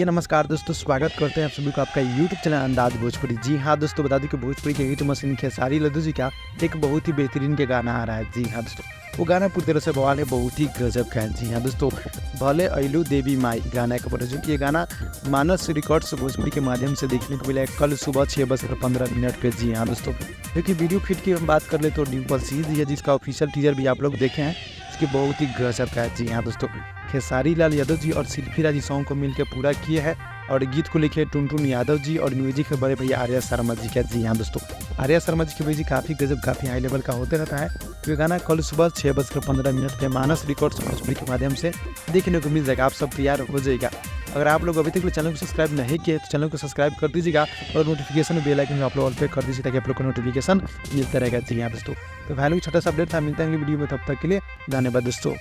नमस्कार दोस्तों, स्वागत करते हैं आप सभी को आपका यूट्यूब चैनल अंदाज भोजपुरी। जी हाँ दोस्तों, बता दें कि भोजपुरी के हिट मशीन खेसारी लाल जी का एक बहुत ही बेहतरीन के गाना आ रहा है। जी हाँ दोस्तों, वो गाना पूरी तरह से बवाल है, बहुत ही गजब का है। जी हाँ दोस्तों, भले अइलू देवी माई गाना का जो कि ये गाना मानस रिकॉर्ड्स भोजपुरी के माध्यम से देखने को मिला है कल सुबह 6:15 पे। जी हाँ दोस्तों, क्योंकि वीडियो फिट की हम बात कर ले तो डिम्पल सिंह है जिसका ऑफिशियल टीजर भी आप लोग देखे हैं, इसकी बहुत ही गजब का है। जी हाँ दोस्तों, खेसारी लाल यादव जी और शिल्पी राजी सॉन्ग को मिलकर पूरा किए हैं और गीत को लिखे टुनटुन यादव जी और म्यूजिक है बड़े भैया आर्या शर्मा जी का। जी हाँ दोस्तों, आर्या शर्मा जी की म्यूजिक काफ़ी गजब काफ़ी हाई लेवल का होते रहता है। तो ये गाना कल सुबह 6:15 पे मानस रिकॉर्ड्स भोजपुरी के माध्यम से देखने को मिल जाएगा। आप सब तैयार हो जाएगा। अगर आप लोग अभी तक चैनल को सब्सक्राइब नहीं किए तो चैनल को सब्सक्राइब कर दीजिएगा और नोटिफिकेशन बेल आइकन आप लोग ऑल पे कर दीजिए ताकि आप लोग को नोटिफिकेशन मिलता रहेगा। जी हाँ दोस्तों, तो भाई लोग छोटा सा अपडेट था, मिलता है वीडियो में, तब तक के लिए धन्यवाद दोस्तों।